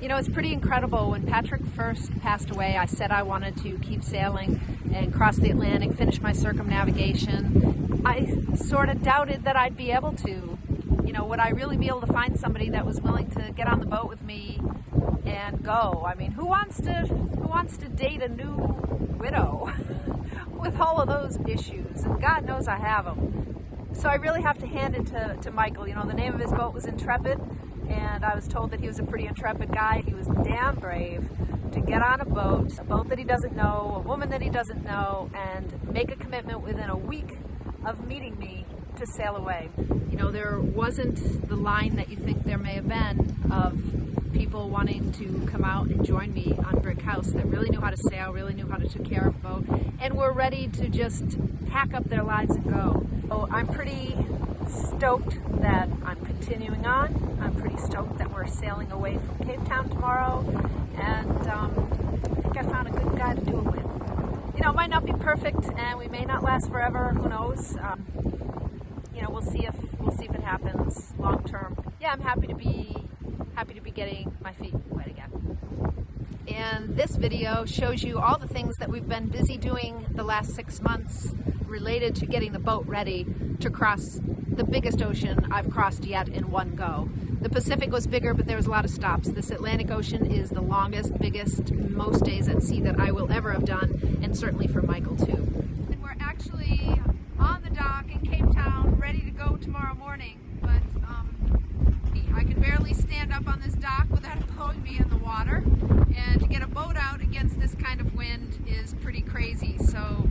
You know, it's pretty incredible. When Patrick first passed away, I said I wanted to keep sailing and cross the Atlantic, finish my circumnavigation. I sort of doubted that I'd be able to. You know, would I really be able to find somebody that was willing to get on the boat with me and go? I mean, who wants to date a new widow with all of those issues? And God knows I have them. So I really have to hand it to Michael. You know, the name of his boat was Intrepid, and I was told that he was a pretty intrepid guy. He was damn brave to get on a boat that he doesn't know, a woman that he doesn't know, and make a commitment within a week of meeting me to sail away. You know, there wasn't the line that you think there may have been of people wanting to come out and join me on Brick House that really knew how to sail, really knew how to take care of a boat, and were ready to just pack up their lives and go. So I'm pretty stoked that I'm continuing on. I'm pretty stoked that we're sailing away from Cape Town tomorrow, and I think I found a good guy to do it with. You know, it might not be perfect, and we may not last forever. Who knows? You know, we'll see if it happens long term. Yeah, I'm happy to be getting my feet wet again. And this video shows you all the things that we've been busy doing the last 6 months related to getting the boat ready to cross the biggest ocean I've crossed yet in one go. The Pacific was bigger, but there was a lot of stops. This Atlantic Ocean is the longest, biggest, most days at sea that I will ever have done, and certainly for Michael too. And we're actually on the dock in Cape Town, ready to go tomorrow morning, but I can barely stand up on this dock without it blowing me in the water, and to get a boat out against this kind of wind is pretty crazy. So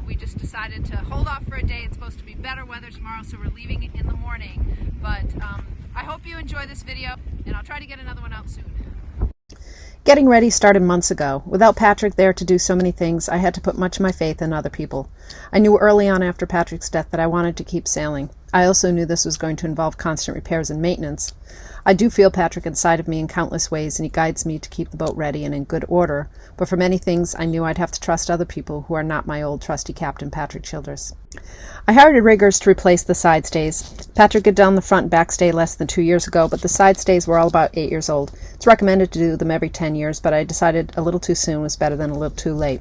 we just decided to hold off for a day. It's supposed to be better weather tomorrow, so we're leaving in the morning. But I hope you enjoy this video, and I'll try to get another one out soon. Getting ready started months ago. Without Patrick there to do so many things, I had to put much of my faith in other people. I knew early on after Patrick's death that I wanted to keep sailing. I also knew this was going to involve constant repairs and maintenance. I do feel Patrick inside of me in countless ways, and he guides me to keep the boat ready and in good order, but for many things I knew I'd have to trust other people who are not my old trusty Captain Patrick Childress. I hired riggers to replace the side stays. Patrick had done the front and back stay less than 2 years ago, but the side stays were all about 8 years old. It's recommended to do them every 10 years, but I decided a little too soon was better than a little too late.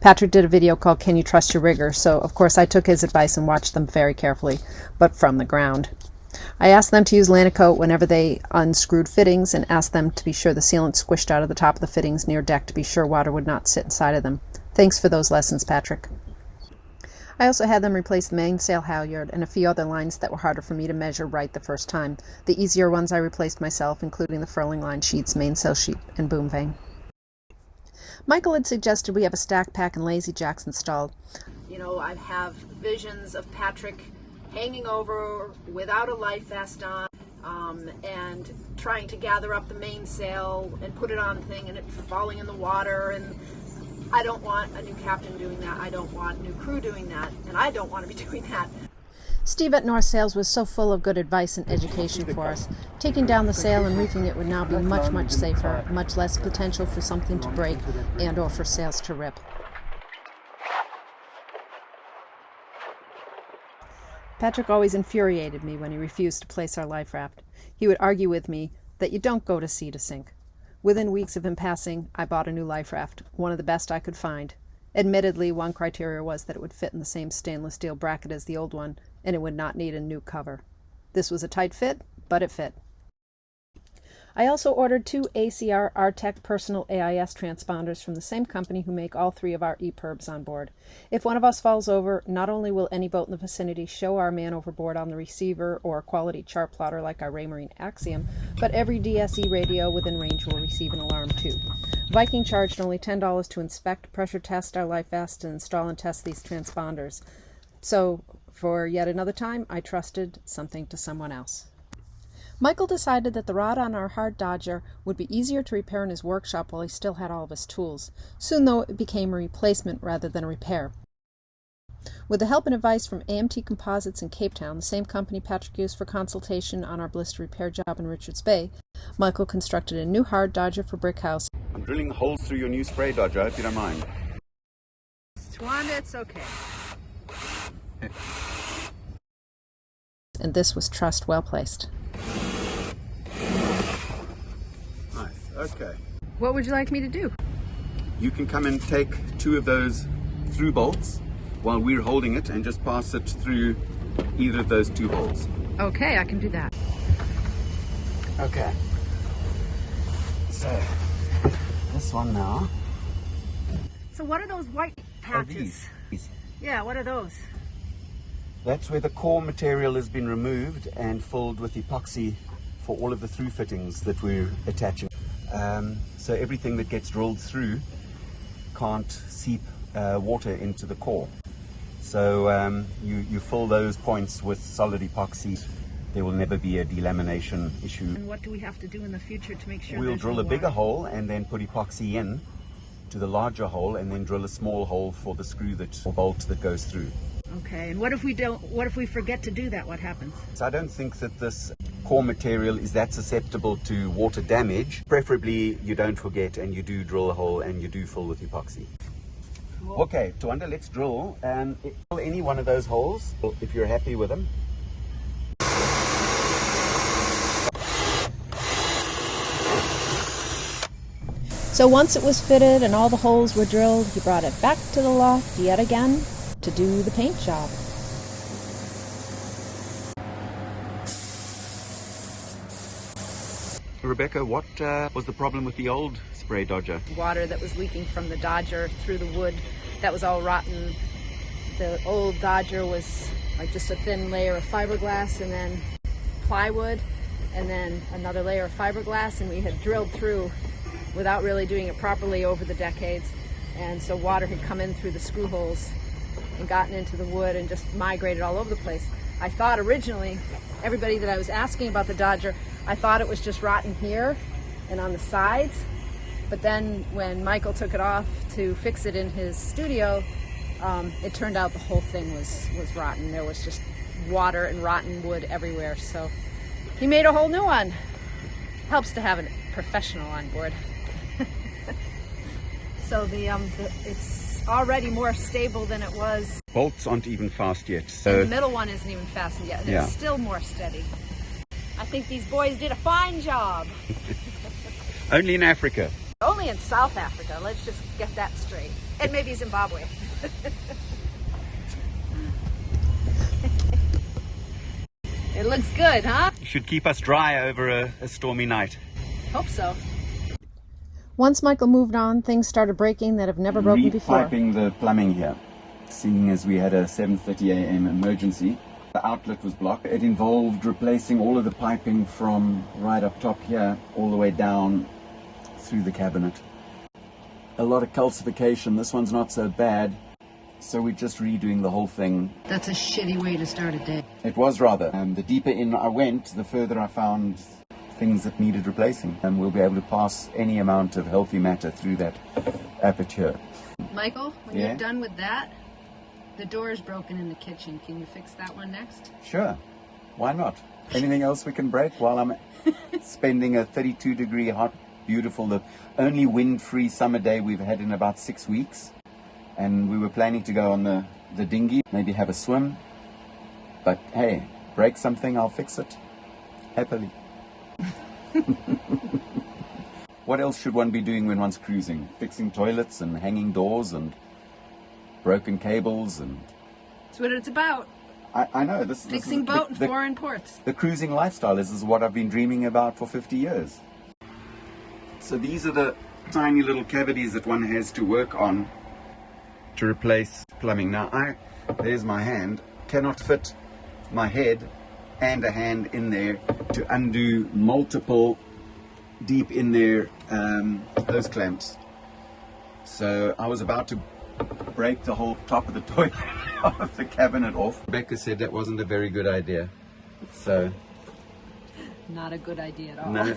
Patrick did a video called Can You Trust Your Rigger? So of course I took his advice and watched them very carefully, but from the ground. I asked them to use Lanacoat whenever they unscrewed fittings, and asked them to be sure the sealant squished out of the top of the fittings near deck to be sure water would not sit inside of them. Thanks for those lessons, Patrick. I also had them replace the mainsail halyard and a few other lines that were harder for me to measure right the first time. The easier ones I replaced myself, including the furling line sheets, mainsail sheet, and boom vane. Michael had suggested we have a stack pack and lazy jacks installed. You know, I have visions of Patrick hanging over without a life vest on, and trying to gather up the mainsail and put it on the thing and it falling in the water. And I don't want a new captain doing that. I don't want a new crew doing that, and I don't want to be doing that. Steve at North Sails was so full of good advice and education for us. Taking down the sail and reefing it would now be much, much safer, much less potential for something to break and or for sails to rip. Patrick always infuriated me when he refused to place our life raft. He would argue with me that you don't go to sea to sink. Within weeks of him passing, I bought a new life raft, one of the best I could find. Admittedly, one criteria was that it would fit in the same stainless steel bracket as the old one, and it would not need a new cover. This was a tight fit, but it fit. I also ordered 2 ACR AISLink personal AIS transponders from the same company who make all 3 of our EPIRBs on board. If one of us falls over, not only will any boat in the vicinity show our man overboard on the receiver or a quality chart plotter like our Raymarine Axiom, but every DSE radio within range will receive an alarm too. Viking charged only $10 to inspect, pressure test our life vest, and install and test these transponders. So, for yet another time, I trusted something to someone else. Michael decided that the rod on our hard Dodger would be easier to repair in his workshop while he still had all of his tools. Soon, though, it became a replacement rather than a repair. With the help and advice from AMT Composites in Cape Town, the same company Patrick used for consultation on our blister repair job in Richards Bay, Michael constructed a new hard Dodger for Brick House. I'm drilling holes through your new spray Dodger, if you don't mind. Twanda, it's okay. And this was trust well placed. Nice. Okay. What would you like me to do? You can come and take 2 of those through bolts while we're holding it and just pass it through either of those 2 holes. Okay, I can do that. Okay. So, this one now. So what are those white patches? These. Yeah, what are those? That's where the core material has been removed and filled with epoxy for all of the through fittings that we're attaching. So everything that gets drilled through can't seep water into the core. So you fill those points with solid epoxy. There will never be a delamination issue. And what do we have to do in the future to make sure We'll there's drill no a bigger water? hole and then put epoxy in to the larger hole, and then drill a small hole for the screw or bolt that goes through. Okay, and what if we forget to do that? What happens? So I don't think that this core material is that susceptible to water damage. Preferably you don't forget and you do drill a hole and you do fill with epoxy. Cool. Okay, Tawanda, let's drill any one of those holes if you're happy with them. So once it was fitted and all the holes were drilled, he brought it back to the loft yet again to do the paint job. Rebecca, what was the problem with the old spray dodger? Water that was leaking from the Dodger through the wood that was all rotten. The old Dodger was like just a thin layer of fiberglass and then plywood and then another layer of fiberglass, and we had drilled through without really doing it properly over the decades, and so water had come in through the screw holes and gotten into the wood and just migrated all over the place. I thought originally, everybody that I was asking about the Dodger, I thought it was just rotten here and on the sides, but then when Michael took it off to fix it in his studio, it turned out the whole thing was rotten. There was just water and rotten wood everywhere, so he made a whole new one. Helps to have a professional on board. So it's already more stable than it was. Bolts aren't even fast yet. And So the middle one isn't even fastened yet, and Yeah. it's still more steady. I think these boys did a fine job. only in Africa. Only in South Africa, let's just get that straight. And maybe Zimbabwe. It looks good, huh? Should keep us dry over a stormy night. Hope so. Once Michael moved on, things started breaking that have never broken before. Repiping the plumbing here, seeing as we had a 7:30 a.m. emergency. The outlet was blocked. It involved replacing all of the piping from right up top here all the way down through the cabinet. A lot of calcification. This one's not so bad, so we're just redoing the whole thing. That's a shitty way to start a day. It was rather. The deeper in I went, the further I found things that needed replacing, and we'll be able to pass any amount of healthy matter through that aperture. Michael, when Yeah? you're done with that, the door is broken in the kitchen. Can you fix that one next? Sure, why not? Anything else we can break while I'm spending a 32-degree hot, beautiful, the only wind-free summer day we've had in about 6 weeks, and we were planning to go on the dinghy, maybe have a swim, but hey, break something, I'll fix it happily. What else should one be doing when one's cruising? Fixing toilets and hanging doors and broken cables and... That's what it's about. I know, this Fixing is boat in foreign ports. the cruising lifestyle. This is what I've been dreaming about for 50 years. So these are the tiny little cavities that one has to work on to replace plumbing. Now there's my hand, cannot fit my head and a hand in there to undo multiple deep in there those clamps. So I was about to break the whole top of the toilet of the cabinet off. Rebecca said that wasn't a very good idea. So Not a good idea at all. no,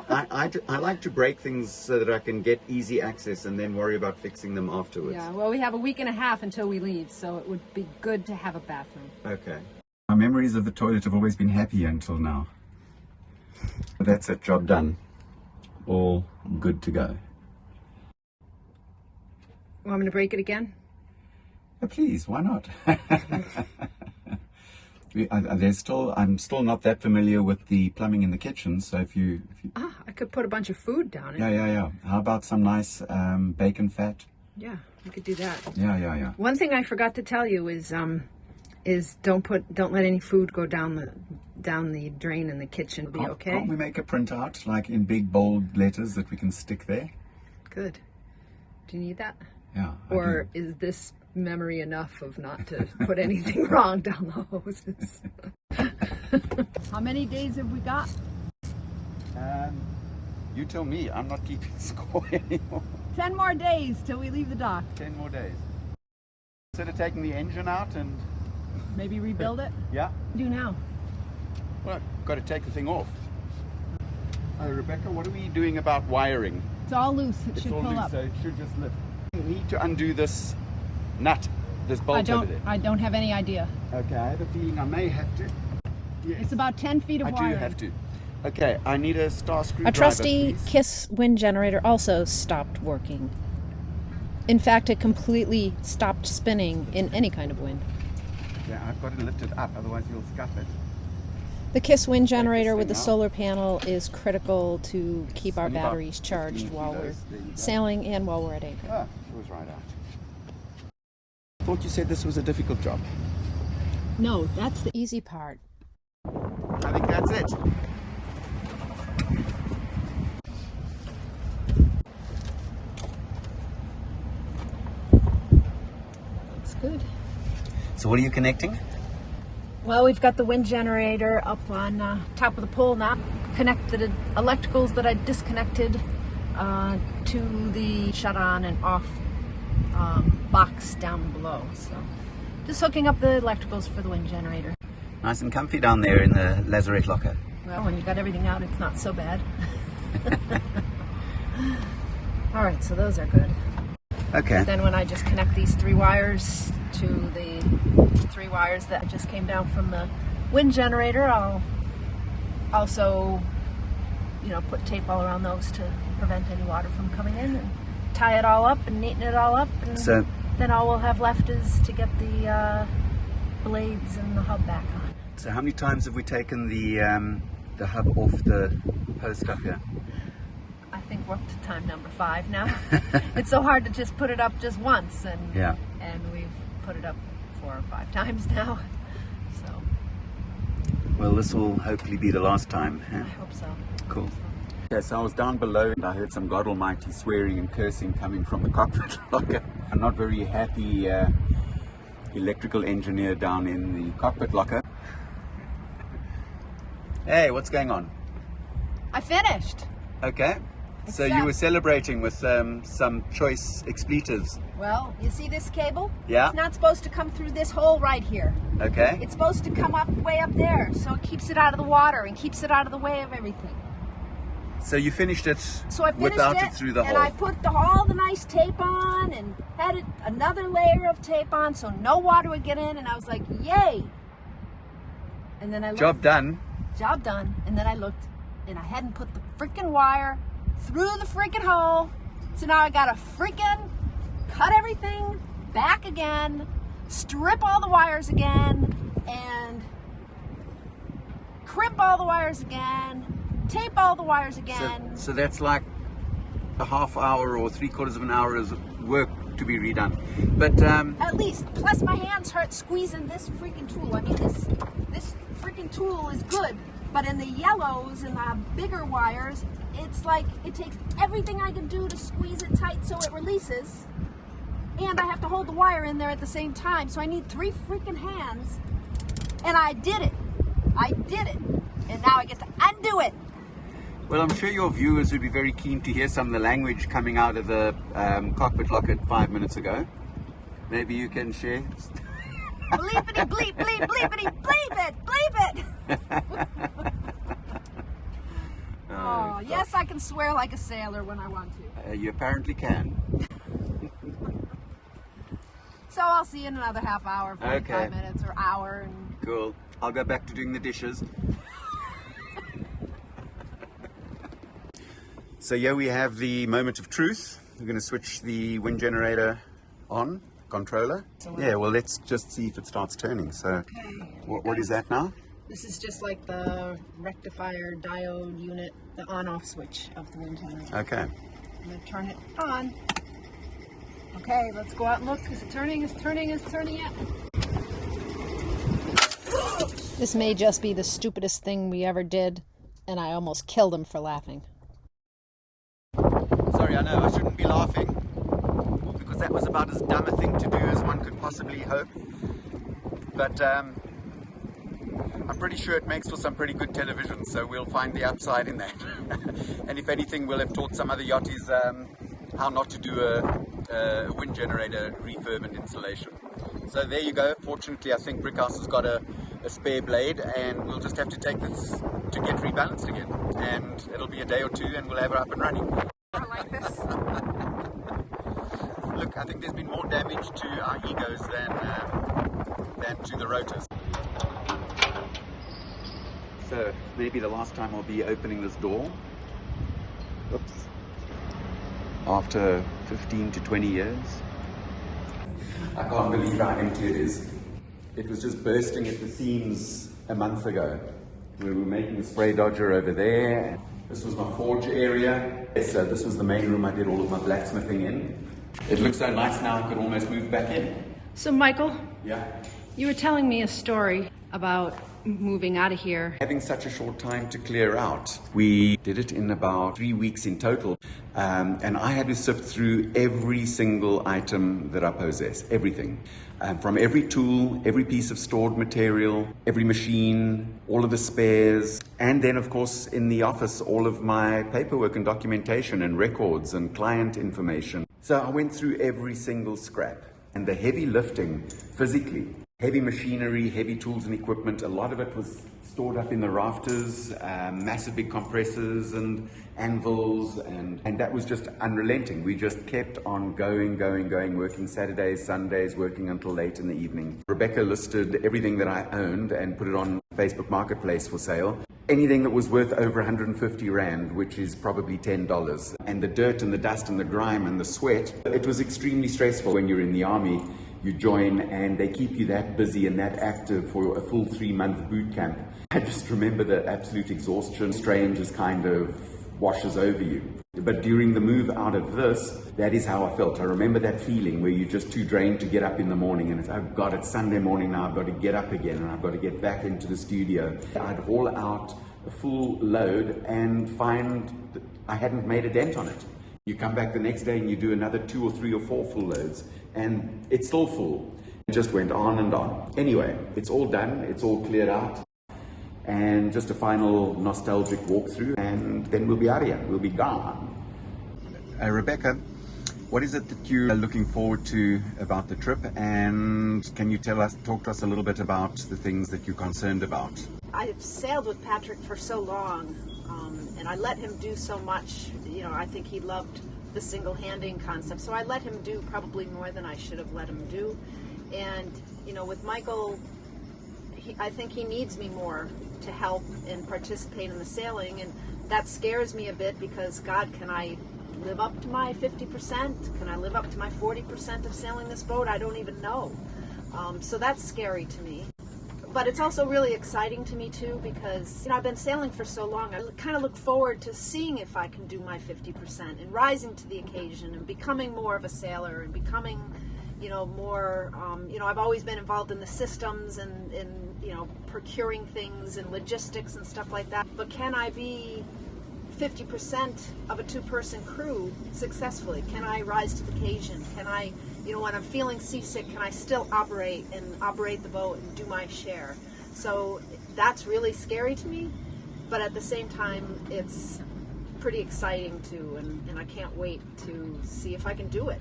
I like to break things so that I can get easy access and then worry about fixing them afterwards. Yeah, well, we have a week and a half until we leave, so it would be good to have a bathroom. Okay. My memories of the toilet have always been happy until now. That's it, job done. All good to go. Want me to break it again? Please, why not? I'm still not that familiar with the plumbing in the kitchen, so if you I I could put a bunch of food down it. Yeah. How about some nice bacon fat? Yeah, we could do that. Yeah. One thing I forgot to tell you is don't let any food go down the drain in the kitchen. Be okay? Can't we make a printout, like in big bold letters that we can stick there? Good. Do you need that? Yeah. Or is this memory enough of not to put anything wrong down the hoses? How many days have we got? You tell me. I'm not keeping score anymore. 10 more days till we leave the dock. 10 more days. Instead of taking the engine out and... Maybe rebuild it? Yeah. Do now. Well, I've got to take the thing off. Rebecca, what are we doing about wiring? It's all loose. It should It's all pull loose, up. so it should just lift. We need to undo this nut, this bolt over there. I don't have any idea. Okay, I have a feeling I may have to. Yes. It's about 10 feet of I wiring. do have to. Okay, I need a star screwdriver, A trusty please. KISS wind generator also stopped working. In fact, it completely stopped spinning in any kind of wind. Yeah, I've got to lift it up, otherwise you'll scuff it. The KISS wind generator with the thing out. solar panel is critical to keep our Only about batteries charged 15 while we're kilos. There you go. sailing and while we're at anchor. Ah, it was right out. I thought you said this was a difficult job. No, that's the easy part. I think that's it. Looks good. So what are you connecting? Well, we've got the wind generator up on top of the pole now. Connected electricals that I disconnected to the shut on and off box down below. So just hooking up the electricals for the wind generator. Nice and comfy down there in the lazarette locker. Well, when you got everything out, it's not so bad. All right, so those are good. Okay. Then when I just connect these 3 wires to the 3 wires that just came down from the wind generator, I'll also, put tape all around those to prevent any water from coming in, and tie it all up and neaten it all up. And So then all we'll have left is to get the blades and the hub back on. So how many times have we taken the hub off the post up here? I think we're up to time number 5 now. It's so hard to just put it up just once, and we've put it up 4 or 5 times now. So Well, this will hopefully be the last time. Huh? I hope so. Cool. Okay, so I was down below and I heard some God Almighty swearing and cursing coming from the cockpit locker. A not very happy electrical engineer down in the cockpit locker. Hey, what's going on? I finished. Okay. So you were celebrating with some choice expletives. Well, you see this cable? Yeah. It's not supposed to come through this hole right here. Okay. It's supposed to come up way up there, so it keeps it out of the water and keeps it out of the way of everything. So you finished it So I finished without it through the and hole. I put all the nice tape on and had another layer of tape on so no water would get in, and I was like, yay! And then I looked. Job done. Job done. And then I looked, and I hadn't put the freaking wire through the freaking hole. So now I gotta freaking cut everything back again, strip all the wires again, and crimp all the wires again, tape all the wires again. So that's like a half hour or 3/4 of an hour of work to be redone. But At least. Plus my hands hurt squeezing this freaking tool. I mean, this freaking tool is good, but in the yellows and the bigger wires, it's like it takes everything I can do to squeeze it tight so it releases, and I have to hold the wire in there at the same time. So I need 3 freaking hands, and I did it. And now I get to undo it. well, I'm sure your viewers would be very keen to hear some of the language coming out of the cockpit locker 5 minutes ago. Maybe you can share. Bleepity bleep bleep bleepity bleep it bleep it. Oh, yes, I can swear like a sailor when I want to. You apparently can. So I'll see you in another half hour, 45 minutes or hour. And Cool. I'll go back to doing the dishes. So here we have the moment of truth. We're going to switch the wind generator on, controller. Yeah, well, let's just see if it starts turning. So what is that now? This is just like the rectifier diode unit, the on-off switch of the wind tunnel. Okay. I'm going to turn it on. Okay, let's go out and look. Is it turning? It's turning. It's turning yet? This may just be the stupidest thing we ever did, and I almost killed him for laughing. Sorry, I know, I shouldn't be laughing, because that was about as dumb a thing to do as one could possibly hope. But I'm pretty sure it makes for some pretty good television, so we'll find the upside in that. And if anything, we'll have taught some other yachties how not to do a wind generator refurb and installation. So there you go. Fortunately, I think Brickhouse has got a spare blade, and we'll just have to take this to get rebalanced again. And it'll be a day or two, and we'll have her up and running. I like this. Look, I think there's been more damage to our egos than to the rotors. So maybe the last time I'll be opening this door. Oops. After 15 to 20 years. I can't believe how empty it is. It was just bursting at the seams a month ago. We were making a spray dodger over there. This was my forge area. So this was the main room I did all of my blacksmithing in. It looks so nice now I could almost move back in. So, Michael, Yeah. you were telling me a story about moving out of here. Having such a short time to clear out, we did it in about 3 weeks in total. And I had to sift through every single item that I possess, everything. From every tool, every piece of stored material, every machine, all of the spares, and then of course in the office, all of my paperwork and documentation and records and client information. So I went through every single scrap, and the heavy lifting physically, heavy machinery, heavy tools and equipment, a lot of it was stored up in the rafters, massive big compressors and anvils, and that was just unrelenting. We just kept on going, working Saturdays, Sundays, working until late in the evening. Rebecca listed everything that I owned and put it on Facebook Marketplace for sale. Anything that was worth over 150 Rand, which is probably $10. And the dirt and the dust and the grime and the sweat, it was extremely stressful. When you're in the army, you join and they keep you that busy and that active for a full 3-month boot camp. I just remember the absolute exhaustion, strain just kind of washes over you. But during the move out of this, that is how I felt. I remember that feeling where you're just too drained to get up in the morning, and it's, oh God, it's Sunday morning now, I've got to get up again and I've got to get back into the studio. I'd haul out a full load and find that I hadn't made a dent on it. You come back the next day and you do another 2 or 3 or 4 full loads, and it's still full. It just went on and on. Anyway, it's all done, it's all cleared out, and just a final nostalgic walkthrough, and then we'll be out of here, we'll be gone. Rebecca, what is it that you're looking forward to about the trip, and can you talk to us a little bit about the things that you're concerned about? I've sailed with Patrick for so long, and I let him do so much. You know, I think he loved the single-handing concept, so I let him do probably more than I should have let him do. And, you know, with Michael, I think he needs me more to help and participate in the sailing, and that scares me a bit because, God, can I live up to my 50%? Can I live up to my 40% of sailing this boat? I don't even know. So that's scary to me. But it's also really exciting to me too, because, you know, I've been sailing for so long. I kind of look forward to seeing if I can do my 50% and rising to the occasion and becoming more of a sailor and becoming, you know, more, you know, I've always been involved in the systems and you know, procuring things and logistics and stuff like that. But can I be 50% of a 2-person crew successfully? Can I rise to the occasion? Can I, you know, when I'm feeling seasick, can I still operate the boat and do my share? So that's really scary to me, but at the same time, it's pretty exciting too, and I can't wait to see if I can do it.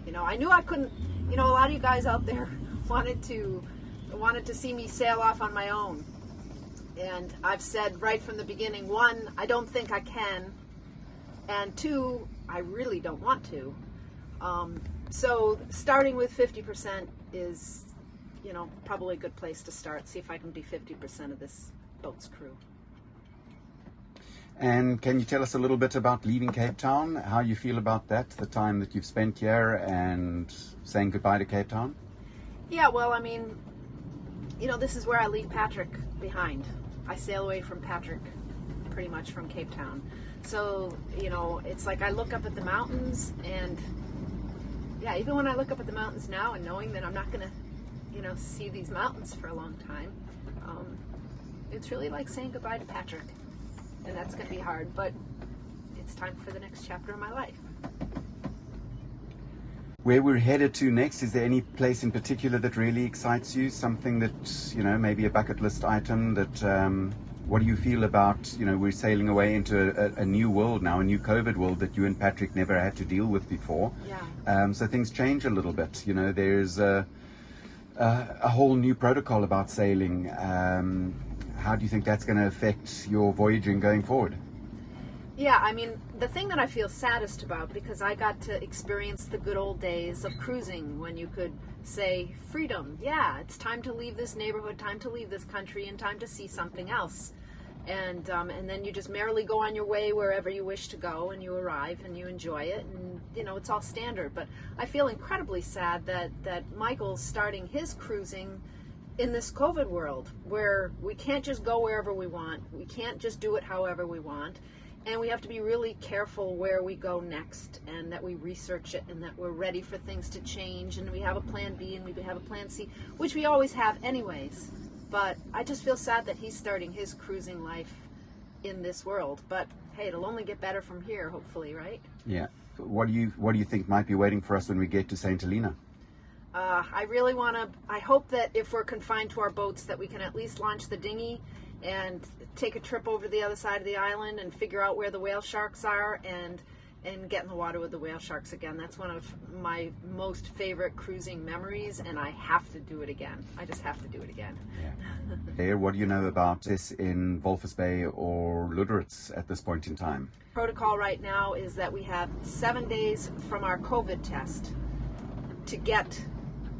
You know, I knew I couldn't, you know, a lot of you guys out there wanted to see me sail off on my own. And I've said right from the beginning, 1, I don't think I can, and 2, I really don't want to. So starting with 50% is, you know, probably a good place to start. See if I can be 50% of this boat's crew. And can you tell us a little bit about leaving Cape Town, how you feel about that, the time that you've spent here and saying goodbye to Cape Town? Yeah, well, I mean, you know, this is where I leave Patrick behind. I sail away from Patrick pretty much from Cape Town. So, you know, it's like I look up at the mountains, and yeah, even when I look up at the mountains now and knowing that I'm not going to, you know, see these mountains for a long time, it's really like saying goodbye to Patrick. And that's going to be hard, but it's time for the next chapter of my life. Where we're headed to next, is there any place in particular that really excites you? Something that, you know, maybe a bucket list item that, what do you feel about, you know, we're sailing away into a new world now, a new COVID world that you and Patrick never had to deal with before. Yeah. So things change a little bit. You know, there's a whole new protocol about sailing. How do you think that's going to affect your voyaging going forward? Yeah, I mean, the thing that I feel saddest about, because I got to experience the good old days of cruising when you could say, freedom, yeah, it's time to leave this neighborhood, time to leave this country, and time to see something else. And then you just merrily go on your way wherever you wish to go, and you arrive and you enjoy it, and you know, it's all standard. But I feel incredibly sad that Michael's starting his cruising in this COVID world, where we can't just go wherever we want, we can't just do it however we want, and we have to be really careful where we go next, and that we research it, and that we're ready for things to change, and we have a plan B and we have a plan C, which we always have anyways. But I just feel sad that he's starting his cruising life in this world. But hey, it'll only get better from here, hopefully, right? Yeah. What do you think might be waiting for us when we get to St. Helena? I really want to, I hope that if we're confined to our boats, that we can at least launch the dinghy and take a trip over to the other side of the island and figure out where the whale sharks are, and get in the water with the whale sharks again. That's one of my most favorite cruising memories, and I have to do it again. I just have to do it again. Yeah. There, what do you know about this in Walvis Bay or Lüderitz at this point in time? Protocol right now is that we have 7 days from our COVID test to get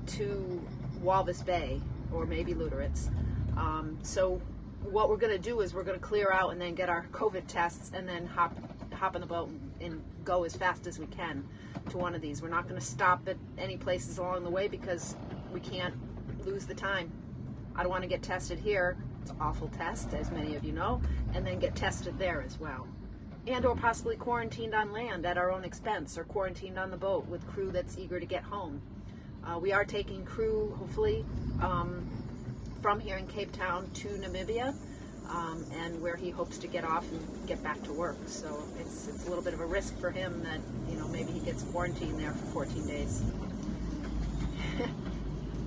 to Walvis Bay or maybe Lüderitz. So what we're going to do is we're going to clear out and then get our COVID tests, and then hop in the boat and go as fast as we can to one of these. We're not going to stop at any places along the way because we can't lose the time. I don't want to get tested here. It's an awful test, as many of you know, and then get tested there as well. And or possibly quarantined on land at our own expense, or quarantined on the boat with crew that's eager to get home. We are taking crew, hopefully, from here in Cape Town to Namibia, and where he hopes to get off and get back to work. So it's a little bit of a risk for him that, you know, maybe he gets quarantined there for 14 days.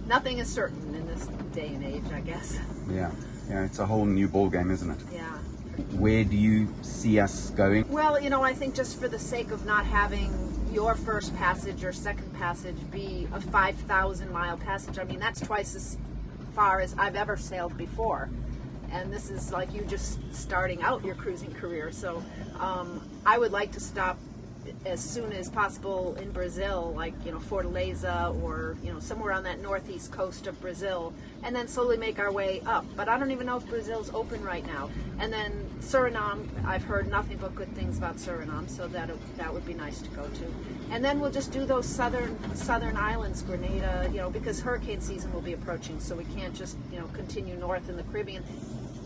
Nothing is certain in this day and age, I guess. Yeah, it's a whole new ball game, isn't it? Yeah. Where do you see us going? Well, you know, I think just for the sake of not having your first passage or second passage be a 5,000 mile passage, I mean, that's twice as far as I've ever sailed before. And this is like you just starting out your cruising career. So I would like to stop as soon as possible in Brazil, like, you know, Fortaleza, or, you know, somewhere on that northeast coast of Brazil, and then slowly make our way up. But I don't even know if Brazil's open right now. And then Suriname, I've heard nothing but good things about Suriname, so that would be nice to go to. And then we'll just do those southern islands, Grenada, you know, because hurricane season will be approaching, so we can't just, you know, continue north in the Caribbean.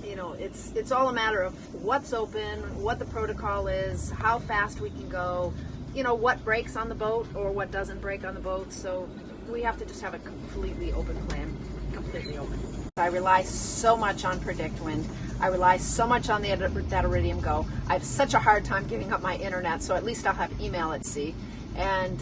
You know, it's all a matter of what's open, what the protocol is, how fast we can go, you know, what breaks on the boat or what doesn't break on the boat. So we have to just have a completely open plan, completely open. I rely so much on PredictWind. I rely so much on that Iridium Go. I have such a hard time giving up my internet, so at least I'll have email at sea. And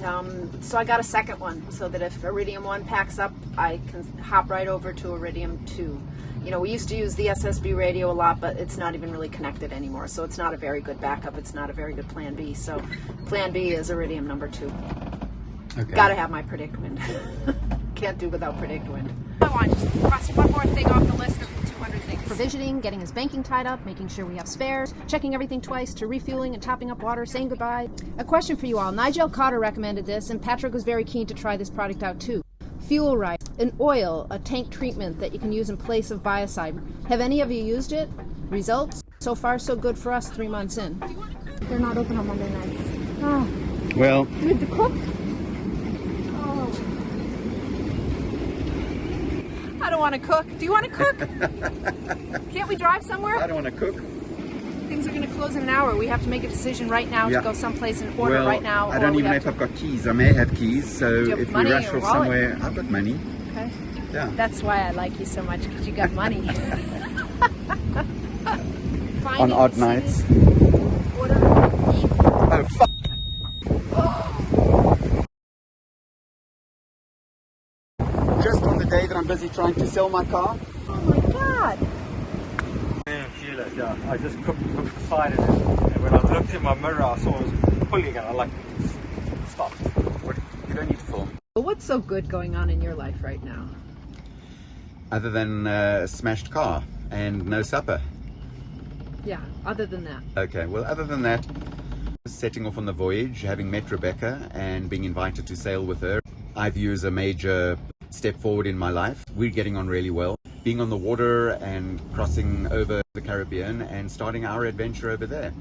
so I got a second one, so that if Iridium 1 packs up, I can hop right over to Iridium 2. You know, we used to use the SSB radio a lot, but it's not even really connected anymore, so it's not a very good backup. It's not a very good plan B. So plan B is Iridium number 2. Okay. Gotta have my PredictWind. Can't do without PredictWind. I want to just cross one more thing off the list of 200 things. Provisioning, getting his banking tied up, making sure we have spares, checking everything twice, to refueling and topping up water, saying goodbye. A question for you all. Nigel Cotter recommended this, and Patrick was very keen to try this product out too. Fuel rice, an oil, a tank treatment that you can use in place of biocide. Have any of you used it? Results? So far, so good for us 3 months in. They're not open on Monday nights. Oh, Well, do we have to cook? Oh. I don't want to cook. Do you want to cook? Can't we drive somewhere? I don't want to cook. Things are going to close in an hour. We have to make a decision right now to go someplace and order right now. I don't even know if I've got keys. I may have keys, so if we rush off somewhere, I've got money. Okay. Yeah. That's why I like you so much, because you got money. On odd nights. Order, eat. Oh, fuck. Just on the day that I'm busy trying to sell my car. Oh my God. Yeah, I just couldn't decide it. And when I looked in my mirror, I saw it was pulling it. I like, stop. You don't need to film. Well, what's so good going on in your life right now? Other than a smashed car and no supper. Yeah, other than that. Okay, well, other than that, setting off on the voyage, having met Rebecca and being invited to sail with her, I view as a major step forward in my life. We're getting on really well. Being on the water and crossing over the Caribbean and starting our adventure over there.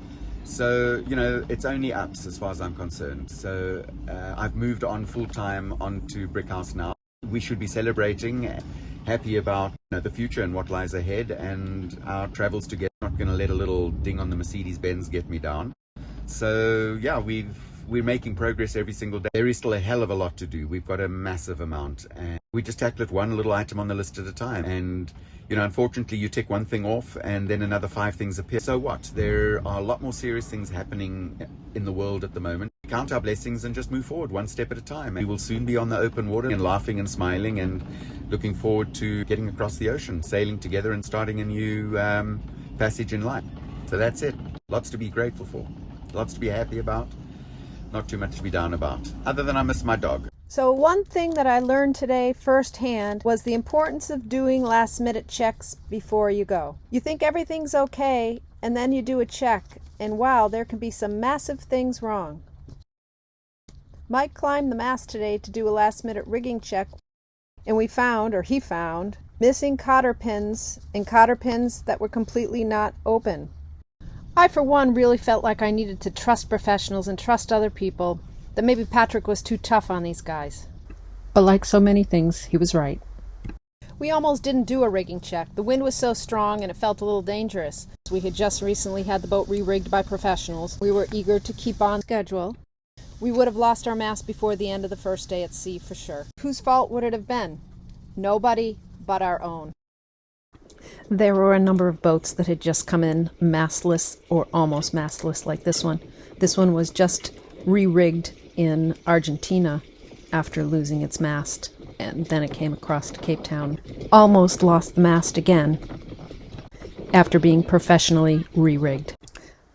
So, you know, it's only ups as far as I'm concerned. So I've moved on full-time onto Brickhouse now. We should be celebrating, happy about the future and what lies ahead, and our travels together. Not going to let a little ding on the Mercedes-Benz get me down. So yeah, we're making progress every single day. There is still a hell of a lot to do. We've got a massive amount, and we just tackle it one little item on the list at a time. And unfortunately, you tick one thing off and then another 5 things appear. So what? There are a lot more serious things happening in the world at the moment. Count our blessings and just move forward one step at a time. We will soon be on the open water and laughing and smiling and looking forward to getting across the ocean, sailing together and starting a new passage in life. So that's it. Lots to be grateful for. Lots to be happy about. Not too much to be down about. Other than I miss my dog. So one thing that I learned today firsthand was the importance of doing last-minute checks before you go. You think everything's okay, and then you do a check, and wow, there can be some massive things wrong. Mike climbed the mast today to do a last-minute rigging check, and he found, missing cotter pins and cotter pins that were completely not open. I, for one, really felt like I needed to trust professionals and trust other people, that maybe Patrick was too tough on these guys. But like so many things, he was right. We almost didn't do a rigging check. The wind was so strong and it felt a little dangerous. We had just recently had the boat re-rigged by professionals. We were eager to keep on schedule. We would have lost our mast before the end of the first day at sea for sure. Whose fault would it have been? Nobody but our own. There were a number of boats that had just come in mastless or almost mastless like this one. This one was just re-rigged in Argentina after losing its mast, and then it came across to Cape Town. Almost lost the mast again after being professionally re-rigged.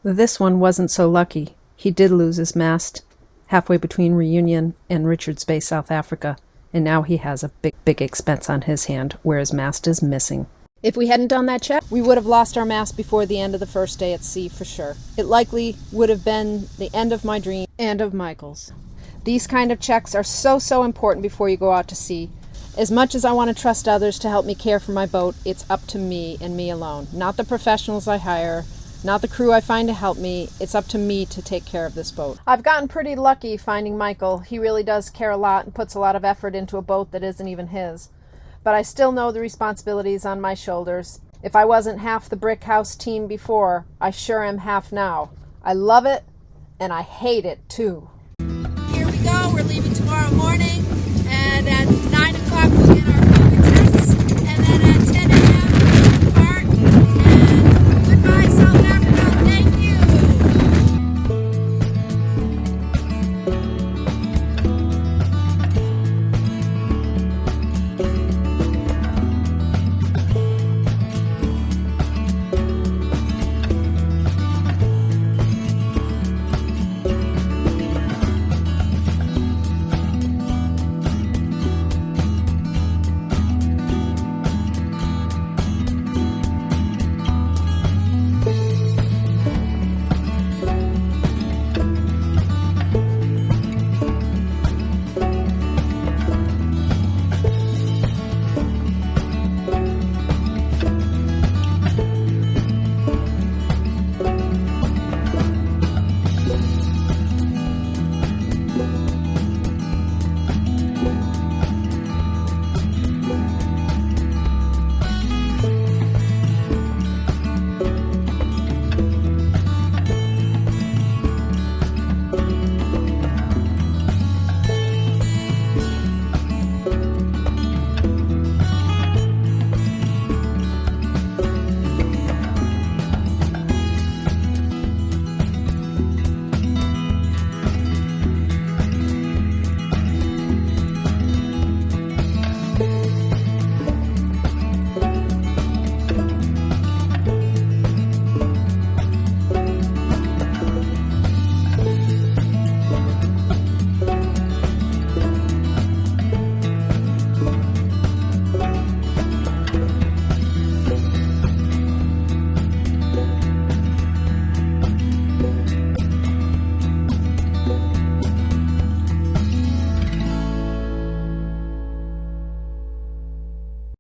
This one wasn't so lucky. He did lose his mast halfway between Reunion and Richards Bay, South Africa, and now he has a big expense on his hand where his mast is missing. If we hadn't done that check, we would have lost our mast before the end of the first day at sea for sure. It likely would have been the end of my dream and of Michael's. These kind of checks are so important before you go out to sea. As much as I want to trust others to help me care for my boat, it's up to me and me alone. Not the professionals I hire, not the crew I find to help me. It's up to me to take care of this boat. I've gotten pretty lucky finding Michael. He really does care a lot and puts a lot of effort into a boat that isn't even his. But I still know the responsibilities on my shoulders. If I wasn't half the Brickhouse team before, I sure am half now. I love it, and I hate it too. Here we go. We're leaving tomorrow morning, and at